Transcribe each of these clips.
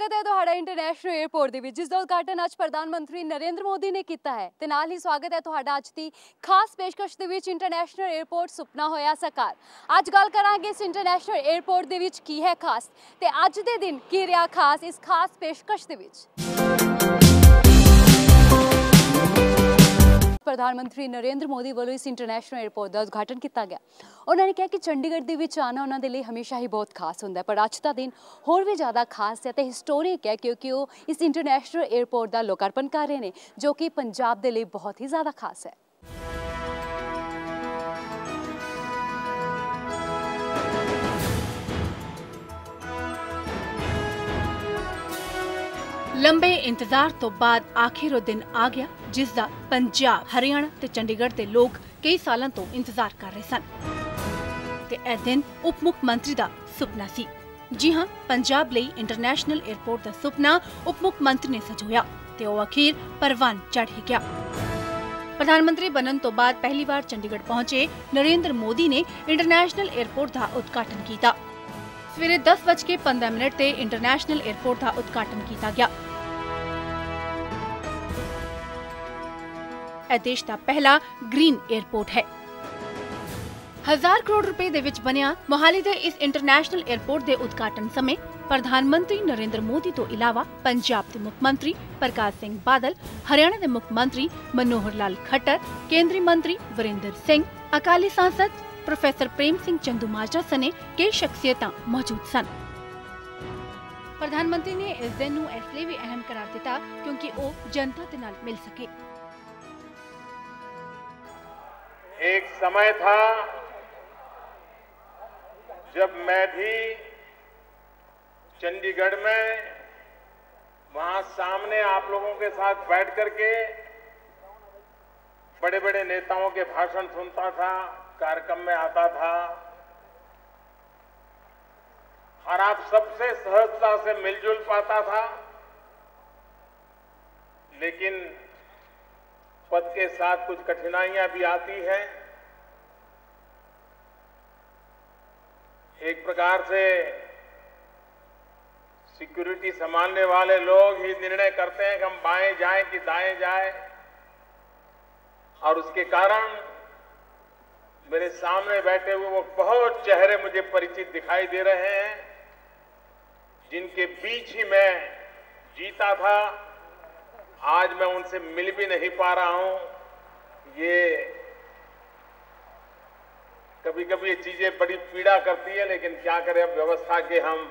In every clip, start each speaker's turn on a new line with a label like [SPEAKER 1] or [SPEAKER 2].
[SPEAKER 1] स्वागत है ਤੁਹਾਡਾ ਇੰਟਰਨੈਸ਼ਨਲ 에ਅਰਪੋਰਟ ਦੇ ਵਿੱਚ ਜਿਸ ਦਾ ਉਦਘਾਟਨ ਅੱਜ ਪ੍ਰਧਾਨ ਮੰਤਰੀ ਨਰਿੰਦਰ ਮੋਦੀ ਨੇ ਕੀਤਾ ਹੈ ਤੇ ਨਾਲ ਹੀ ਸਵਾਗਤ ਹੈ ਤੁਹਾਡਾ ਅੱਜ ਦੀ ਖਾਸ ਪੇਸ਼ਕਸ਼ ਦੇ ਵਿੱਚ ਇੰਟਰਨੈਸ਼ਨਲ 에ਅਰਪੋਰਟ ਸੁਪਨਾ ਹੋਇਆ ਸਾਕਾਰ। ਅੱਜ ਗੱਲ ਕਰਾਂਗੇ ਇਸ ਇੰਟਰਨੈਸ਼ਨਲ 에ਅਰਪੋਰਟ ਦੇ ਵਿੱਚ ਕੀ ਹੈ ਖਾਸ ਤੇ ਅੱਜ ਦੇ ਦਿਨ ਕੀ ਰਿਹਾ ਖਾਸ ਇਸ ਖਾਸ ਪੇਸ਼ਕਸ਼ ਦੇ ਵਿੱਚ। प्रधानमंत्री नरेंद्र मोदी वालों इस इंटरनेशनल एयरपोर्ट का उद्घाटन किया गया। उन्होंने कहा कि चंडीगढ़ के विच आना उन्होंने लिए हमेशा ही बहुत खास होंदा है, पर अज का दिन होर भी ज़्यादा खास है तो हिस्टोरिक है क्योंकि वो इस इंटरनेशनल एयरपोर्ट का लोकार्पण कर रहे हैं जो कि पंजाब के लिए बहुत ही ज़्यादा खास है।
[SPEAKER 2] लंबे इंतजार तो बाद आखिर वो दिन आ गया जिसका पंजाब, हरियाणा ते चंडीगढ़ के लोग कई सालों तो इंतजार कर रहे सन। ते ए दिन उप मुख्यमंत्री का सुपना सी। जी हाँ, पंजाब लई इंटरनेशनल एयरपोर्ट का सुपना उप मुख्यमंत्री ने सजोया ते वो अखीर परवान चढ़ ही गया। प्रधानमंत्री बनने तो बाद पहली बार चंडीगढ़ पहुंचे नरेंद्र मोदी ने इंटरनेशनल एयरपोर्ट का उद्घाटन किया। सवेरे 10:15 ते इंटरनेशनल एयरपोर्ट का उद्घाटन किया गया। देश का पहला ग्रीन एयरपोर्ट है। 1000 करोड़ रुपए दे विच बनिया मोहाली दे इस इंटरनेशनल एयरपोर्ट के उद्घाटन समय प्रधानमंत्री नरेंद्र मोदी तो इलावा पंजाब के मुख्यमंत्री प्रकाश सिंह बादल, हरियाणा के मुख्यमंत्री मनोहर लाल खट्टर, केंद्रीय मंत्री वीरेंद्र सिंह, अकाली सांसद प्रोफेसर प्रेम सिंह चंदूमाजरा सने कई शख्सियतां मौजूद सन। प्रधानमंत्री ने इस दिन नूं इसलिए भी अहम करार दिता क्योंकि वो जनता दे नाल मिल सके।
[SPEAKER 3] एक समय था जब मैं भी चंडीगढ़ में वहां सामने आप लोगों के साथ बैठ करके बड़े बड़े नेताओं के भाषण सुनता था, कार्यक्रम में आता था और आप सबसे सहजता से मिलजुल पाता था। लेकिन पद के साथ कुछ कठिनाइयां भी आती हैं। एक प्रकार से सिक्योरिटी संभालने वाले लोग ही निर्णय करते हैं कि हम बाएं जाएं कि दाएं जाएं, और उसके कारण मेरे सामने बैठे हुए वो बहुत चेहरे मुझे परिचित दिखाई दे रहे हैं जिनके बीच ही मैं जीता था। आज मैं उनसे मिल भी नहीं पा रहा हूं। ये कभी कभी ये चीजें बड़ी पीड़ा करती है, लेकिन क्या करें, अब व्यवस्था के हम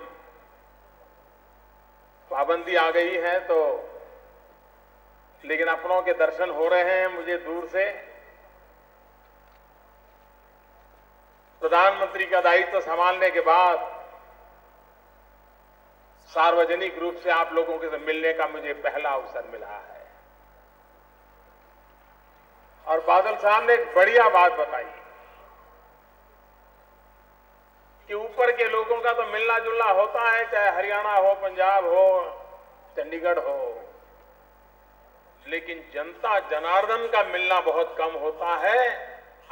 [SPEAKER 3] पाबंदी आ गई है तो, लेकिन अपनों के दर्शन हो रहे हैं मुझे दूर से। प्रधानमंत्री का दायित्व संभालने के बाद सार्वजनिक रूप से आप लोगों के साथ मिलने का मुझे पहला अवसर मिला है। और बादल साहब ने एक बढ़िया बात बताई कि ऊपर के लोगों का तो मिलना जुलना होता है, चाहे हरियाणा हो, पंजाब हो, चंडीगढ़ हो, लेकिन जनता जनार्दन का मिलना बहुत कम होता है।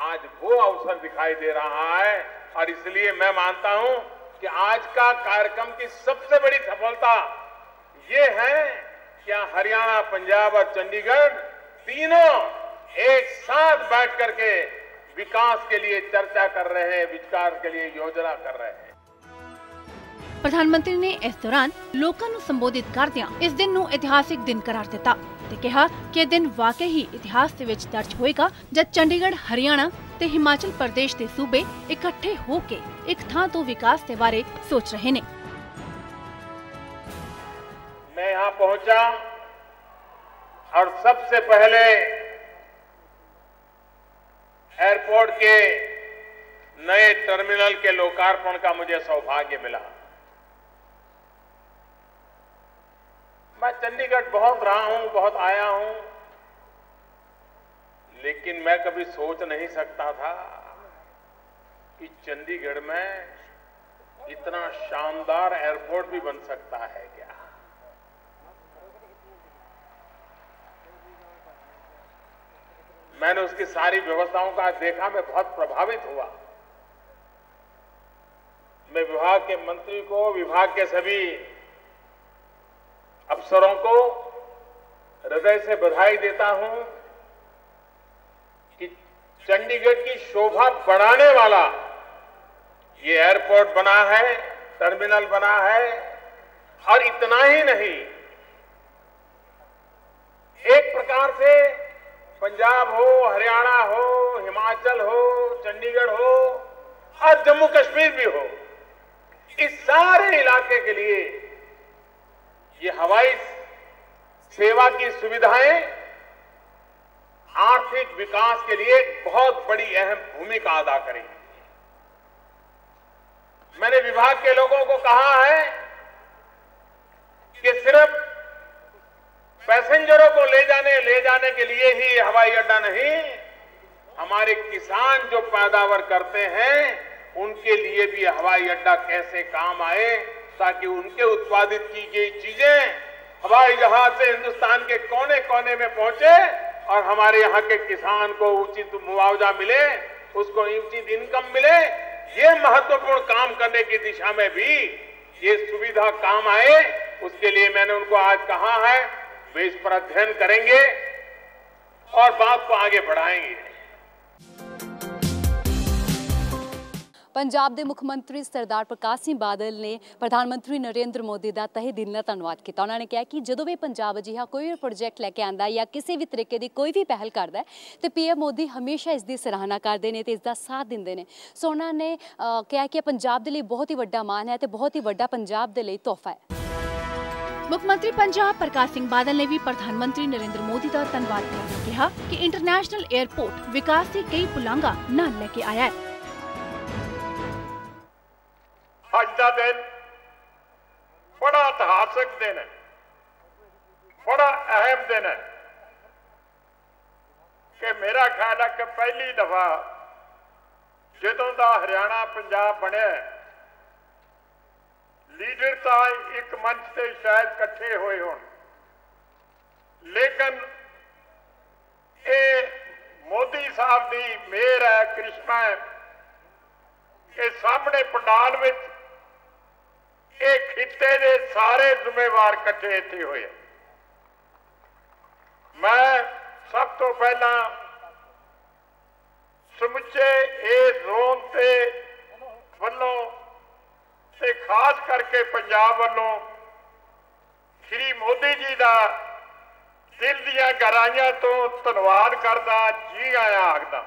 [SPEAKER 3] आज वो अवसर दिखाई दे रहा है और इसलिए मैं मानता हूं कि आज का कार्यक्रम की सबसे बड़ी सफलता ये है कि हरियाणा, पंजाब और चंडीगढ़ तीनों एक साथ बैठ करके विकास के लिए चर्चा कर रहे हैं, विकास के लिए योजना कर रहे हैं।
[SPEAKER 2] प्रधानमंत्री ने इस दौरान लोगों को संबोधित करदियां इस दिन नूं ऐतिहासिक दिन करार दिता ते कहा कि दिन वाकई ही इतिहास दे विच दर्ज होएगा जब चंडीगढ़, हरियाणा ते हिमाचल प्रदेश के सूबे इकट्ठे होके एक थां तो विकास के बारे सोच रहे ने।
[SPEAKER 3] मैं यहाँ पहुंचा और सबसे पहले एयरपोर्ट के नए टर्मिनल के लोकार्पण का मुझे सौभाग्य मिला। मैं चंडीगढ़ बहुत रहा हूं, बहुत आया हूं, लेकिन मैं कभी सोच नहीं सकता था कि चंडीगढ़ में इतना शानदार एयरपोर्ट भी बन सकता है क्या। मैंने उसकी सारी व्यवस्थाओं का देखा, मैं बहुत प्रभावित हुआ। मैं विभाग के मंत्री को, विभाग के सभी अफसरों को हृदय से बधाई देता हूं कि चंडीगढ़ की शोभा बढ़ाने वाला ये एयरपोर्ट बना है, टर्मिनल बना है। और इतना ही नहीं, एक प्रकार से पंजाब हो, हरियाणा हो, हिमाचल हो, चंडीगढ़ हो और जम्मू कश्मीर भी हो, इस सारे इलाके के लिए ये हवाई सेवा की सुविधाएं आर्थिक विकास के लिए बहुत बड़ी अहम भूमिका अदा करेंगी। मैंने विभाग के लोगों को कहा है कि सिर्फ पैसेंजरों को ले जाने के लिए ही हवाई अड्डा नहीं, हमारे किसान जो पैदावार करते हैं उनके लिए भी हवाई अड्डा कैसे काम आए, ताकि उनके उत्पादित की गई चीजें हवाई जहाज से हिंदुस्तान के कोने कोने में पहुंचे और हमारे यहाँ के किसान को उचित मुआवजा मिले, उसको उचित इनकम मिले। ये महत्वपूर्ण काम करने की दिशा में भी ये सुविधा काम आए, उसके लिए मैंने उनको आज कहा है वे इस पर अध्ययन करेंगे और बात को आगे बढ़ाएंगे।
[SPEAKER 1] पंजाब के मुख्यमंत्री सरदार प्रकाश सिंह बादल ने प्रधानमंत्री नरेंद्र मोदी का तहे दिल नाल धन्नवाद किया। उन्होंने कहा कि जो भी पंजाब अजिहा कोई भी प्रोजेक्ट लैके आता या किसी भी तरीके की कोई भी पहल करता है तो पीएम मोदी हमेशा इसकी सराहना करते हैं, इसका साथ देंगे ने। सो उन्होंने कहा कि पंजाब के लिए बहुत ही वड्डा मान है तो बहुत ही वड्डा पंजाब के लिए तोहफा है।
[SPEAKER 2] मुख्यमंत्री पंजाब प्रकाश सिंह बादल ने भी प्रधानमंत्री नरेंद्र मोदी का धन्नवाद करते कहा कि इंटरनेशनल एयरपोर्ट विकास की कई पुलांगा न लेके आया है।
[SPEAKER 4] आज का दिन बड़ा इतिहासक दिन है, बड़ा अहम दिन है कि मेरा ख्याल है कि पहली दफा जदों का हरियाणा पंजाब बने लीडर तो एक मंच से शायद इकट्ठे हुए हों, लेकिन ये मोदी साहब की मेहर है, करिश्मा है कि सामने पंडाल में एक खिते के सारे जिम्मेवार इकट्ठे इत्थे हुए। मैं सब तो पहला समुचे इस जोन ते वल्लों ते खास करके पंजाब वल्लों श्री मोदी जी का दिल दियां गहराइयां तो धन्नवाद करदा, जी आया आखदा।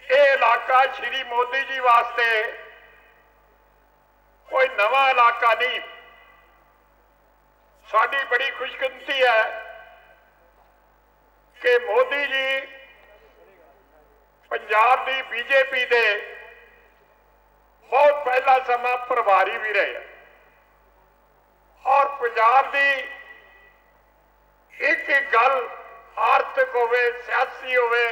[SPEAKER 4] ये इलाका श्री मोदी जी वास्ते कोई नवा इलाका नहीं। साड़ी बड़ी खुशकिस्मती है कि मोदी जी पंजाब की बीजेपी दे बहुत पहला समा प्रभारी भी रहे और पंजाब की एक एक गल आर्थिक होवे, सियासी होवे,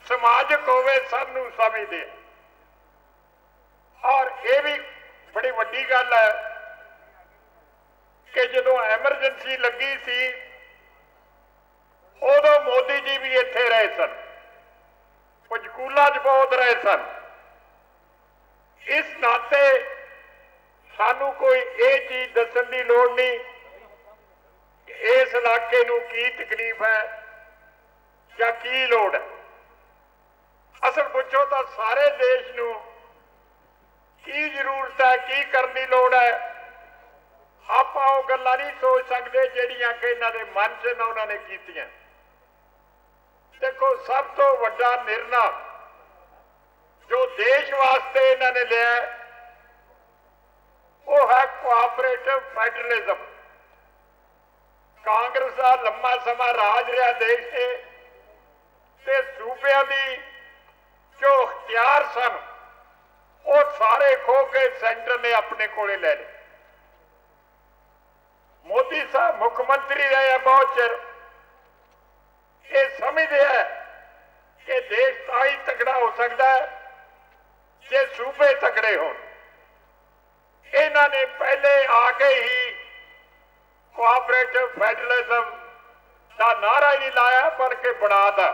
[SPEAKER 4] समाजिक होवे, सबनूं समझदे। और ये भी बड़ी वड्डी गल है कि जदों एमरजेंसी लगी सी उदों मोदी जी भी इत्थे रहे सन, पंचकूला च बहुत रहे सन। इस नाते सानू कोई ये चीज दसन की लोड़ नहीं कि इस इलाके नूं की तकलीफ है या की लोड़ है। असल पुछो तो सारे देश नूं की जरूरत है, की करनी लोड़ है। आप वो गल्लां नहीं सोच सकते जिहड़ियां कि इन्हां दे मन च न उन्होंने कीतियां। देखो सब तो वड्डा निर्णय जो देश वास्ते इन्होंने लिया वो है कोऑपरेटिव फेडरलिज्म। कांग्रेस का लंबा समा राज रहा देश से सूबे की जो अख्तियार सन वो सारे खो के सेंटर ने अपने कोले ले लिए। मोदी साहब मुख्यमंत्री रहे बहुत चिर, ये समझते हैं कि देश ताई तगड़ा हो सकता है जे सूबे तगड़े हो। इन्होंने पहले आके ही कोऑपरेटिव फेडरलिज्म का नारा ही नहीं लाया बल्कि बनाता।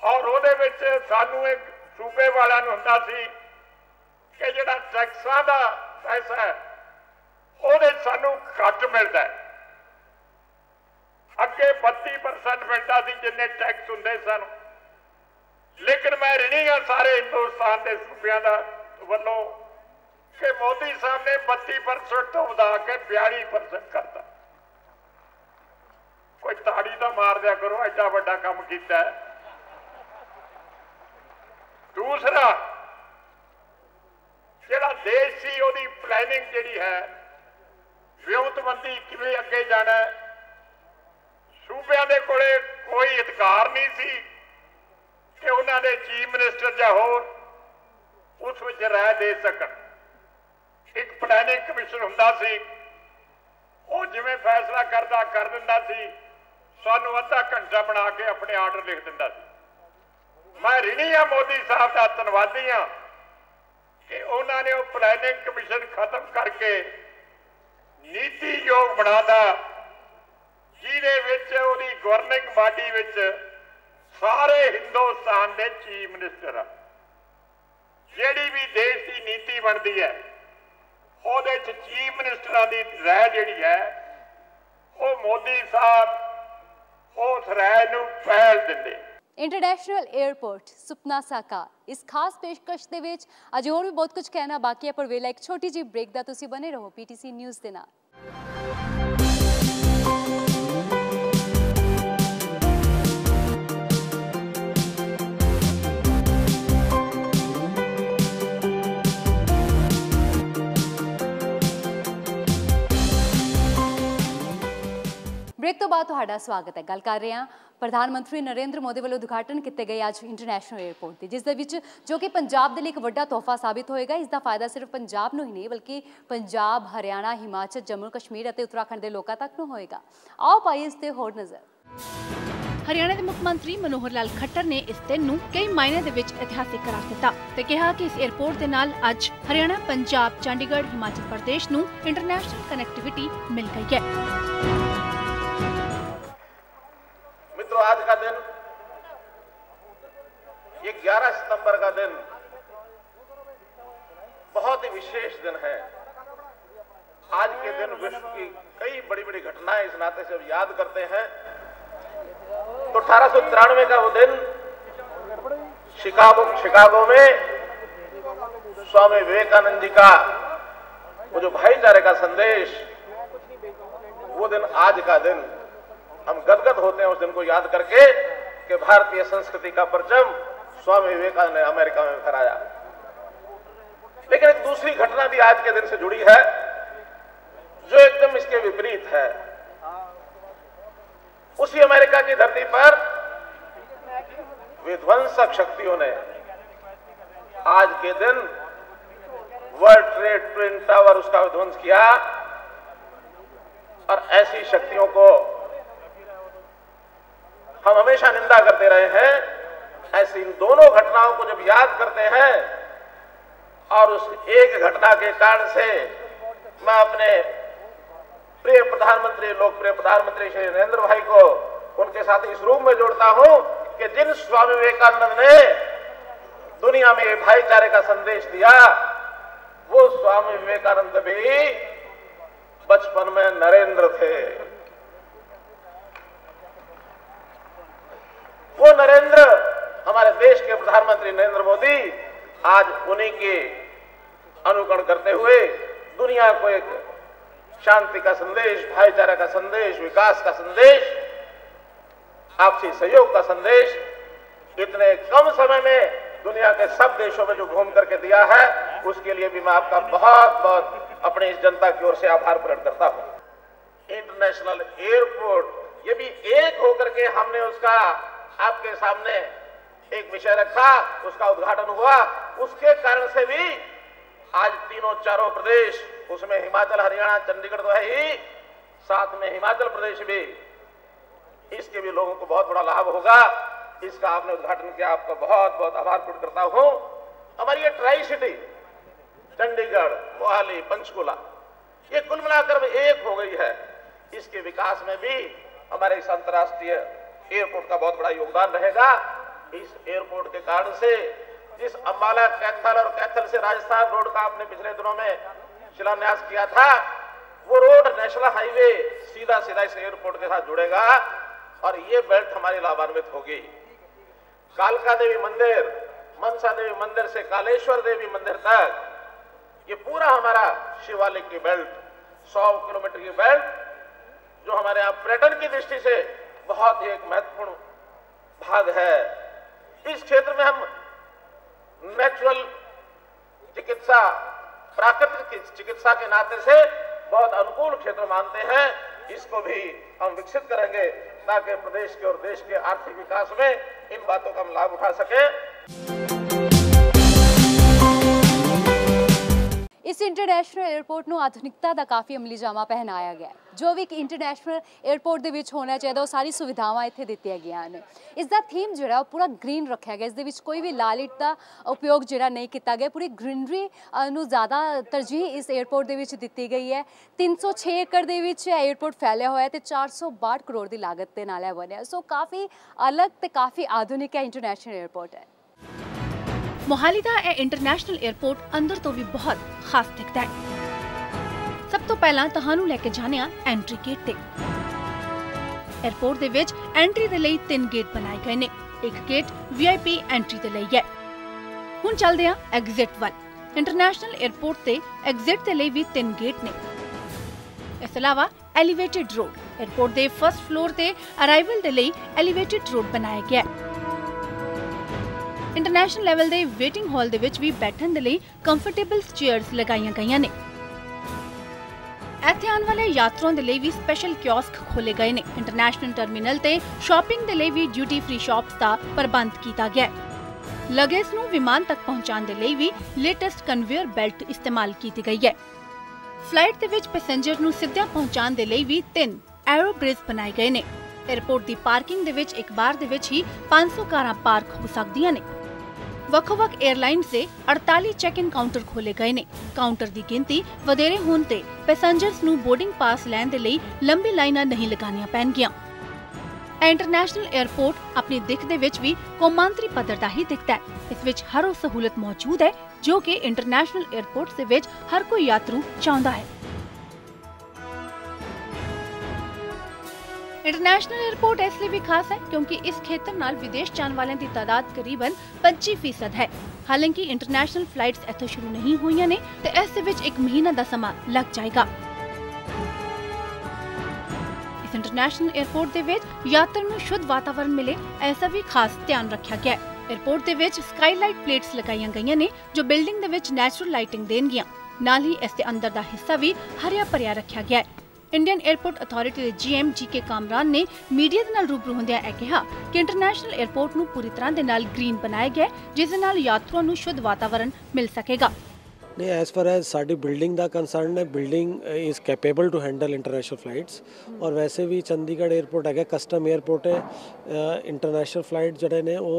[SPEAKER 4] और ਉਹਦੇ ਵਿੱਚ ਸਾਨੂੰ एक सूबे वालों हुंदा सी कि जिहड़ा टैक्सां दा पैसा है ਉਹਦੇ ਸਾਨੂੰ ਘੱਟ ਮਿਲਦਾ ਹੈ। ਅੱਗੇ 32% ਮਿਲਦਾ ਸੀ ਜਿੰਨੇ ਟੈਕਸ ਹੁੰਦੇ ਸਨ, ਲੇਕਿਨ ਮੈਂ ਰਿਣੀ ਹਾਂ ਸਾਰੇ ਹਿੰਦੁਸਤਾਨ ਦੇ ਸੂਬਿਆਂ ਦਾ ਵੱਲੋਂ ਕਿ ਮੋਦੀ ਸਾਹਿਬ ਨੇ 32% ਤੋਂ ਵਧਾ ਕੇ 42% ਕਰਤਾ। ਕੋਈ ਤਾੜੀ ਤਾਂ ਮਾਰ ਦਿਆ ਕਰੋ, ਐਡਾ ਵੱਡਾ ਕੰਮ ਕੀਤਾ। ਦੂਸਰਾ ਜਿਹੜਾ ਦੇਸ਼ ਸੀ ਉਹਦੀ ਪਲੈਨਿੰਗ ਜਿਹੜੀ ਹੈ, ਵਿਉਂਤਬੰਦੀ ਕਿਵੇਂ ਅੱਗੇ ਜਾਣਾ, ਸੂਬਿਆਂ ਦੇ ਕੋਲੇ ਕੋਈ ਅਧਿਕਾਰ ਨਹੀਂ ਸੀ ਕਿ ਉਹਨਾਂ ਦੇ ਚੀਫ ਮਿਨਿਸਟਰ ਜਾਂ ਹੋਰ ਉਸ ਵਿੱਚ ਰਾਏ ਦੇ ਸਕਣ। ਇੱਕ ਪਲੈਨਿੰਗ ਕਮਿਸ਼ਨ ਹੁੰਦਾ ਸੀ, ਉਹ ਜਿਵੇਂ ਫੈਸਲਾ ਕਰ ਦਿੰਦਾ ਸੀ, ਸਾਨੂੰ ਅੱਧਾ ਘੰਟਾ ਬਣਾ ਕੇ ਆਪਣੇ ਆਰਡਰ ਲਿਖ ਦਿੰਦਾ ਸੀ। ਮੈਂ ਰਿਣੀ ਹਾਂ ਮੋਦੀ ਸਾਹਿਬ ਦਾ ਧੰਨਵਾਦੀ ਹਾਂ ਕਿ ਉਹਨਾਂ ਨੇ ਉਹ ਪਲੈਨਿੰਗ ਕਮਿਸ਼ਨ ਖਤਮ ਕਰਕੇ ਨੀਤੀ ਯੋਗ ਬਣਾਦਾ, ਜਿਹਦੇ ਵਿੱਚ ਉਹਦੀ ਗਵਰਨਿੰਗ ਬਾਡੀ ਵਿੱਚ ਸਾਰੇ ਹਿੰਦੁਸਤਾਨ ਦੇ ਚੀਫ ਮਿਨਿਸਟਰ ਆ। ਜਿਹੜੀ ਵੀ ਦੇਸ਼ ਦੀ ਨੀਤੀ ਬਣਦੀ ਹੈ ਉਹਦੇ ਚ ਚੀਫ ਮਿਨਿਸਟਰਾਂ ਦੀ ਰਾਏ ਜਿਹੜੀ ਹੈ ਉਹ ਮੋਦੀ ਸਾਹਿਬ ਉਸ ਰਾਏ ਨੂੰ ਪਹਿਲ ਦਿੰਦੇ।
[SPEAKER 1] ਇੰਟਰਨੈਸ਼ਨਲ 에ਅਰਪੋਰਟ ਸੁਪਨਾ ਸਾਕਾਰ, ਇਸ ਖਾਸ ਪੇਸ਼ਕਸ਼ ਦੇ ਵਿੱਚ ਅਜੇ ਹੋਰ ਵੀ ਬਹੁਤ ਕੁਝ ਕਹਿਣਾ ਬਾਕੀ ਹੈ, ਪਰ ਵੇਲਾ ਇੱਕ ਛੋਟੀ ਜਿਹੀ ਬ੍ਰੇਕ ਦਾ। ਤੁਸੀਂ ਬਨੇ ਰਹੋ PTC ਨਿਊਜ਼ ਦੇ ਨਾਲ। ब्रेक तो बाद तुहाडा स्वागत है। गल कर रहे हैं प्रधानमंत्री नरेंद्र मोदी वालों उद्घाटन किए गए अज इंटरनैशनल एयरपोर्ट की, जिस दे विच जो कि पंजाब के लिए एक वड्डा तोहफा साबित होएगा। इसका फायदा सिर्फ पंजाब नूं ही नहीं बल्कि पंजाब, हरियाणा, हिमाचल, जम्मू कश्मीर और उत्तराखंड के लोगों तक नूं होएगा। आओ पाइए इस ते होर नज़र।
[SPEAKER 2] हरियाणा के मुख्यमंत्री मनोहर लाल खट्टर ने इस दिन नूं कई मायने दे विच इतिहासिक करार दिता ते कहा कि इस एयरपोर्ट दे नाल अज हरियाणा, पंजाब, चंडीगढ़, हिमाचल प्रदेश नूं इंटरनैशनल कनेक्टिविटी मिल गई है।
[SPEAKER 5] मित्रों, आज का दिन, ये 11 सितंबर का दिन बहुत ही विशेष दिन है। आज के दिन विश्व की कई बड़ी बड़ी घटनाएं इस नाते से याद करते हैं। तो 1893 का वो दिन शिकागो में स्वामी विवेकानंद जी का वो जो भाईचारे का संदेश, वो दिन, आज का दिन हम गदगद होते हैं उस दिन को याद करके कि भारतीय संस्कृति का परचम स्वामी विवेकानंद ने अमेरिका में फहराया। लेकिन एक दूसरी घटना भी आज के दिन से जुड़ी है जो एकदम इसके विपरीत है। उसी अमेरिका की धरती पर विध्वंसक शक्तियों ने आज के दिन वर्ल्ड ट्रेड ट्विन टावर उसका विध्वंस किया, और ऐसी शक्तियों को हम हमेशा निंदा करते रहे हैं। ऐसी इन दोनों घटनाओं को जब याद करते हैं और उस एक घटना के कारण से मैं अपने प्रिय प्रधानमंत्री, लोकप्रिय प्रधानमंत्री श्री नरेंद्र भाई को उनके साथ इस रूप में जोड़ता हूं कि जिन स्वामी विवेकानंद ने दुनिया में भाईचारे का संदेश दिया, वो स्वामी विवेकानंद भी बचपन में नरेंद्र थे। वो नरेंद्र, हमारे देश के प्रधानमंत्री नरेंद्र मोदी, आज उन्हीं के अनुकरण करते हुए दुनिया को एक शांति का संदेश, भाईचारा का संदेश, विकास का संदेश, आपसी सहयोग का संदेश इतने कम समय में दुनिया के सब देशों में जो घूम करके दिया है, उसके लिए भी मैं आपका बहुत बहुत अपनी इस जनता की ओर से आभार प्रकट करता हूं। इंटरनेशनल एयरपोर्ट, ये भी एक होकर के हमने उसका आपके सामने एक विषय रखा, उसका उद्घाटन हुआ। उसके कारण से भी आज तीनों चारों प्रदेश, उसमें हिमाचल, हरियाणा, चंडीगढ़ तो है ही, साथ में हिमाचल प्रदेश भी, इसके भी लोगों को बहुत बड़ा लाभ होगा। इसका आपने उद्घाटन किया, आपका बहुत बहुत आभार प्रकट करता हूं। हमारी ये ट्राई सिटी चंडीगढ़, मोहाली, पंचकुला, ये कुल मिलाकर एक हो गई है। इसके विकास में भी हमारे इस अंतर्राष्ट्रीय एयरपोर्ट का बहुत बड़ा योगदान रहेगा। इस एयरपोर्ट के कारण से जिस अम्बाला कैथल और कैथल से राजस्थान रोड का आपने पिछले दिनों में शिलान्यास किया था, वो रोड नेशनल हाईवे सीधा सीधा इस एयरपोर्ट के साथ जुड़ेगा और ये बेल्ट हमारी लाभान्वित होगी। कालका देवी मंदिर, मनसा देवी मंदिर से कालेश्वर देवी मंदिर तक ये पूरा हमारा शिवालिक की बेल्ट, 100 किलोमीटर की बेल्ट, जो हमारे यहाँ पर्यटन की दृष्टि से बहुत ही एक महत्वपूर्ण भाग है। इस क्षेत्र में हम नेचुरल चिकित्सा, प्राकृतिक चिकित्सा के नाते से बहुत अनुकूल क्षेत्र मानते हैं। इसको भी हम विकसित करेंगे ताकि प्रदेश के और देश के आर्थिक विकास में इन बातों का हम लाभ उठा सकें।
[SPEAKER 1] इस इंटरनेशनल एयरपोर्ट ਨੂੰ ਆਧੁਨਿਕਤਾ ਦਾ ਕਾਫੀ ਅਮਲੀ ਜਾਮਾ ਪਹਿਨਾਇਆ ਗਿਆ। ਜੋ ਵੀ ਇੰਟਰਨੈਸ਼ਨਲ 에ਅਰਪੋਰਟ ਦੇ ਵਿੱਚ ਹੋਣਾ ਚਾਹੀਦਾ ਉਹ ਸਾਰੀ ਸੁਵਿਧਾਵਾਂ ਇੱਥੇ ਦਿੱਤੀਆਂ ਗਈਆਂ ਹਨ। ਇਸ ਦਾ ਥੀਮ ਜਿਹੜਾ ਉਹ ਪੂਰਾ ਗ੍ਰੀਨ ਰੱਖਿਆ ਗਿਆ। ਇਸ ਦੇ ਵਿੱਚ ਕੋਈ ਵੀ ਲਾਲ ਇੱਟ ਦਾ ਉਪਯੋਗ ਜਿਹੜਾ ਨਹੀਂ ਕੀਤਾ ਗਿਆ। ਪੂਰੀ ਗ੍ਰੀਨਰੀ ਨੂੰ ਜ਼ਿਆਦਾ ਤਰਜੀਹ ਇਸ 에ਅਰਪੋਰਟ ਦੇ ਵਿੱਚ ਦਿੱਤੀ ਗਈ ਹੈ। 306 ਏਕੜ ਦੇ ਵਿੱਚ ਇਹ 에ਅਰਪੋਰਟ ਫੈਲਿਆ ਹੋਇਆ ਤੇ 462 ਕਰੋੜ ਦੀ ਲਾਗਤ ਦੇ ਨਾਲ ਇਹ ਬਣਿਆ। ਸੋ ਕਾਫੀ ਅਲੱਗ ਤੇ ਕਾਫੀ ਆਧੁਨਿਕ ਹੈ ਇੰਟਰਨੈਸ਼ਨਲ 에ਅਰਪੋਰਟ ਹੈ।
[SPEAKER 2] मोहाली का यह इंटरनेशनल एयरपोर्ट अंदर तो भी बहुत खास दिखता है। सब तो पहला तुहानू लेके जाने एंट्री गेट ते। एयरपोर्ट दे विच एंट्री दे लई 3 गेट बनाए गए ने। एक गेट VIP एंट्री दे लई है। हुण चलदे आ एग्जिट वल। इंटरनेशनल एयरपोर्ट ते एग्जिट दे लई भी 3 गेट ने। इस अलावा एलिवेटेड रोड, एयरपोर्ट दे फर्स्ट फ्लोर ते अराइवल दे लई एलिवेटेड रोड बनाया गया है। इंटरनेशनल लेवल दे वेटिंग हॉल दे विच भी बैठन दे लई कंफर्टेबल चेयर्स लगाईयां गईयां ने। इत्थे आने वाले यात्रुओं दे लई भी स्पेशल कियोस्क खोले गए ने। इंटरनेशनल टर्मिनल ते शॉपिंग दे लई भी ड्यूटी फ्री शॉप्स दा प्रबंध कीता गया है। लगेज नूं विमान तक पहुंचाने दे लई भी लेटेस्ट कन्वेयर बेल्ट इस्तेमाल कीती गई है। फ्लाइट दे विच पैसेंजर नूं सीधा पहुंचाने दे लई भी 3 एरो ब्रिज बनाए गए ने। एयरपोर्ट दी पार्किंग दे विच एक बार दे विच ही 500 कारां पार्क हो सकदियां ने। ਵੱਖ-ਵੱਖ एयरलाइन से 48 चेक इन काउंटर खोले गए ने। काउंटर की गिनती वधेरे होण ते पैसेंजर्स नूं बोर्डिंग पास लैण दे लई लंबी लाइनां नहीं लगाणीਆਂ पैणगीਆਂ। इंटरनेशनल एयरपोर्ट अपनी दिख दे विच भी कौमांतरी पद्धर दा ही दिखता है। इस विच हर वो सहूलत मौजूद है जो कि इंटरनेशनल एयरपोर्ट दे विच हर कोई यात्रु चाहुंदा है। इंटरनेशनल एयरपोर्ट इसलिए भी खास है क्योंकि इस खेतर नाल विदेश जाने वालों की तादाद करीबन 25% है। हालांकि इंटरनेशनल फ्लाइट्स इत्थों शुरू नहीं हुई ने ते इस दे विच 1 महीना दा समा लग जाएगा। इस इंटरनेशनल एयरपोर्ट दे विच यात्री नूं शुद्ध वातावरण मिले ऐसा भी खास ध्यान रखा गया है। एयरपोर्ट दे विच स्काईलाइट प्लेट्स लगाईयां गईयां ने जो बिल्डिंग दे विच नैचुरल लाइटिंग देणगियां। नाल ही इस दे अंदर दा हिस्सा भी हरिया भरिया रखा गया है। इंडियन एयरपोर्ट अथॉरिटी के GM GK कामरान ने मीडिया दे नाल रूबरू होंदियां यह कहा कि इंटरनेशनल एयरपोर्ट नूं पूरी तरह दे नाल ग्रीन बनाया गया जिस दे नाल यात्रुओं नूं शुद्ध वातावरण मिल सकेगा।
[SPEAKER 6] नहीं, एज फार एज साडी बिल्डिंग दा कंसर्न है, building is capable to handle international flights और वैसे भी चंडीगढ़ एयरपोर्ट है कस्टम एयरपोर्ट है। इंटरनेशनल फ्लाइट जड़े ने वो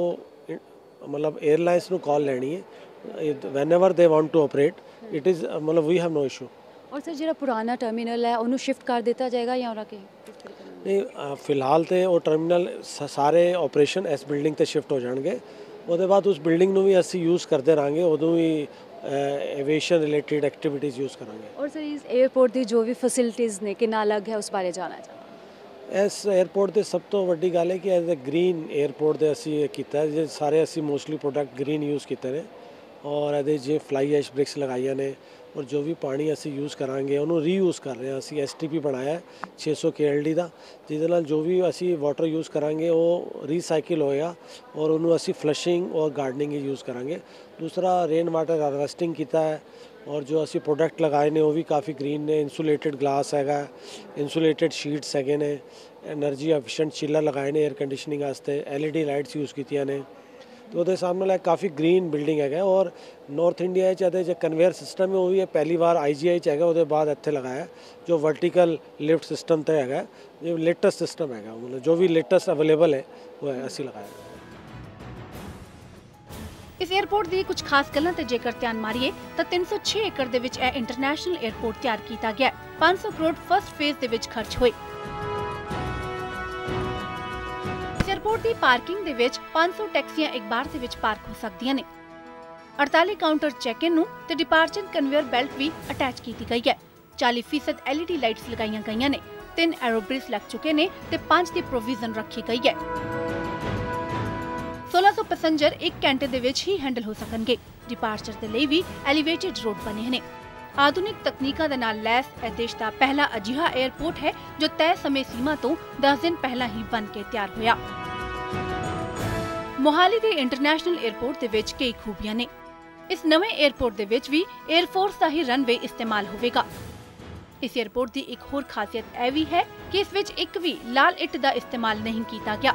[SPEAKER 6] मतलब एयरलाइंस नूं कॉल लैनी है whenever they want to operate. It is मतलब वी हैव नो इशू।
[SPEAKER 1] और सर जो पुराना टर्मिनल है उन्होंने शिफ्ट कर दिता जाएगा या उन्होंने
[SPEAKER 6] नहीं, फिलहाल तो वो टर्मिनल सारे ऑपरेशन इस बिल्डिंग ते शिफ्ट हो जाएंगे। उसके बाद उस बिल्डिंग नूं भी असी यूज़ करते रहेंगे, उदों भी एविएशन रिलेटेड एक्टिविटीज़ यूज़ करांगे।
[SPEAKER 1] और सर इस एयरपोर्ट की जो भी फैसिलिटीज़ ने कितना अलग है उस बारे जानना चाहता।
[SPEAKER 6] इस एयरपोर्ट की सब तो वड्डी गल है कि एज ए ग्रीन एयरपोर्ट दे असी कीता है। सारे असी मोस्टली प्रोडक्ट ग्रीन यूज़ किए हैं और ये जो फ्लाई ऐश ब्रिक्स लगाई ने और जो भी पानी असी यूज़ करांगे उन्होंने रीयूज़ कर रहे हैं। असी STP बनाया है 600 KLD का जिस जो भी असी वाटर यूज़ करांगे वो रीसाइकिल होएगा और उन्होंने असी फ्लशिंग और गार्डनिंग यूज़ करांगे। दूसरा रेन वाटर हार्वेस्टिंग किया है और जो असी प्रोडक्ट लगाए ने वो भी काफ़ी ग्रीन ने। इंसुलेटेड ग्लास है, इंसुलेटेड शीट्स है ने, एनर्जी एफिशिएंट चिलर लगाए ने एयर कंडीशनिंग वास्ते, LED लाइट्स यूज़ की ने। तो वो सामने काफ़ी ग्रीन बिल्डिंग है और नॉर्थ इंडिया जो कन्वेयर सिस्टम है वो भी पहली बार IGI है। वो बाद इत्थे लगाया जो वर्टिकल लिफ्ट सिस्टम तो है जो लेटेस्ट सिस्टम है, मतलब जो भी लेटेस्ट अवेलेबल है वो है असी लगाया।
[SPEAKER 2] इस एयरपोर्ट की कुछ खास गल्लां ते जेकर ध्यान मारिए तो 306 एकड़ दे विच यह इंटरनेशनल एयरपोर्ट तैयार किया गया। 500 करोड़ फर्स्ट फेज दे विच खर्च हुए। एयरपोर्ट की पार्किंग दे विच 500 टैक्सियां एक बार दे विच पार्क हो सकदियां ने। 48 ਕਾਊਂਟਰ ਚੈੱਕ ਇਨ ਨੂੰ ਤੇ ਡਿਪਾਰਚਰ ਕਨਵੇਅਰ ਬੈਲਟ ਵੀ ਅਟੈਚ ਕੀਤੀ ਗਈ ਹੈ। 40% LED ਲਾਈਟਸ ਲਗਾਈਆਂ ਗਈਆਂ ਨੇ, 3 ਐਰੋਬ੍ਰਿਜ ਲੱਗ ਚੁੱਕੇ ਨੇ ਤੇ 5 ਦੀ ਪ੍ਰੋਵੀਜ਼ਨ ਰੱਖੀ ਗਈ ਹੈ। 1600 ਪੈਸੇਂਜਰ 1 ਘੰਟੇ ਦੇ ਵਿੱਚ ਹੀ ਹੈਂਡਲ ਹੋ ਸਕਣਗੇ। ਡਿਪਾਰਚਰ ਦੇ ਲਈ ਵੀ ਐਲੀਵੇਟਡ ਰੋਡ ਬਣੇ ਨੇ। ਆਧੁਨਿਕ ਤਕਨੀਕਾਂ ਦੇ ਨਾਲ ਲੈਸ ਇਹ ਦੇਸ਼ ਦਾ ਪਹਿਲਾ ਅਜਿਹਾ 에ਅਰਪੋਰਟ ਹੈ ਜੋ ਤੈਅ ਸਮੇਂ ਸੀਮਾ ਤੋਂ 10 ਦਿਨ ਪਹਿਲਾਂ ਹੀ ਬਣ ਕੇ ਤਿਆਰ ਹੋਇਆ। ਮੋਹਾਲੀ ਦੇ ਇੰਟਰਨੈਸ਼ਨਲ 에ਅਰਪੋਰਟ ਦੇ ਵਿੱਚ ਕਈ ਖੂਬੀਆਂ ਨੇ। ਇਸ ਨਵੇਂ 에ਅਰਪੋਰਟ ਦੇ ਵਿੱਚ ਵੀ 에ਅਰਫੋਰਸ ਦਾ ਹੀ ਰਨਵੇ ਇਸਤੇਮਾਲ ਹੋਵੇਗਾ। ਇਸ 에ਅਰਪੋਰਟ ਦੀ ਇੱਕ ਹੋਰ ਖਾਸੀਅਤ ਇਹ ਵੀ ਹੈ ਕਿ ਇਸ ਵਿੱਚ ਇੱਕ ਵੀ ਲਾਲ ਇੱਟ ਦਾ ਇਸਤੇਮਾਲ ਨਹੀਂ ਕੀਤਾ ਗਿਆ।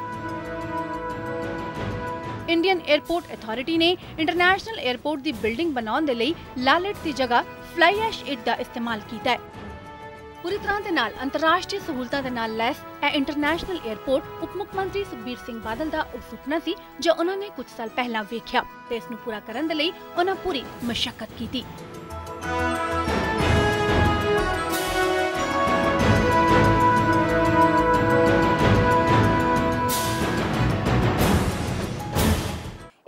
[SPEAKER 2] ਇੰਡੀਅਨ 에ਅਰਪੋਰਟ ਅਥਾਰਟੀ ਨੇ ਇੰਟਰਨੈਸ਼ਨਲ 에ਅਰਪੋਰਟ ਦੀ ਬਿਲਡਿੰਗ ਬਣਾਉਣ ਦੇ ਲਈ ਲਾਲ ਇੱਟ ਦੀ ਜਗ੍ਹਾ ਫਲਾਈ ਐਸ਼ ਇੱਟ ਦਾ ਇਸਤੇਮਾਲ ਕੀਤਾ ਹੈ। ਪੂਰੀ ਤਰ੍ਹਾਂ ਦੇ ਨਾਲ ਅੰਤਰਰਾਸ਼ਟਰੀ ਸਹੂਲਤਾਂ ਦੇ ਨਾਲ ਲੈਸ ਇਹ ਇੰਟਰਨੈਸ਼ਨਲ 에ਅਰਪੋਰਟ ਉਪ ਮੁੱਖ ਮੰਤਰੀ ਸੁਖਬੀਰ ਸਿੰਘ ਬਾਦਲ ਦਾ ਉਹ ਸੁਪਨਾ ਸੀ ਜੋ ਉਹਨਾਂ ਨੇ ਕੁਝ ਸਾਲ ਪਹਿਲਾਂ ਵੇਖਿਆ ਤੇ ਇਸ ਨੂੰ ਪੂਰਾ ਕਰਨ ਦੇ ਲਈ ਉਹਨਾਂ ਪੂਰੀ ਮਸ਼ੱਕਤ ਕੀਤੀ।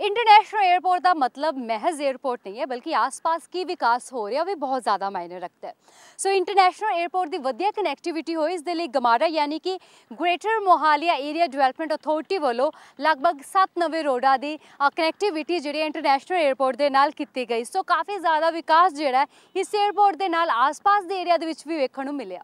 [SPEAKER 1] इंटरनेशनल एयरपोर्ट का मतलब महज एयरपोर्ट नहीं है बल्कि आस-पास की विकास हो रहा भी बहुत ज़्यादा मायने रखता है। सो इंटरनेशनल एयरपोर्ट की वधिया कनैक्टिविटी होई इस दे लई गमारा यानी कि greater Mohali area development authority वालों लगभग 7 नवे रोडा की कनैक्टिविटी जिहड़ी इंटरनेशनल एयरपोर्ट के नाल की गई। सो काफ़ी ज़्यादा विकास जिहड़ा इस एयरपोर्ट के नाल आस-पास के एरिया दे विच भी वेखण नूं मिलिया।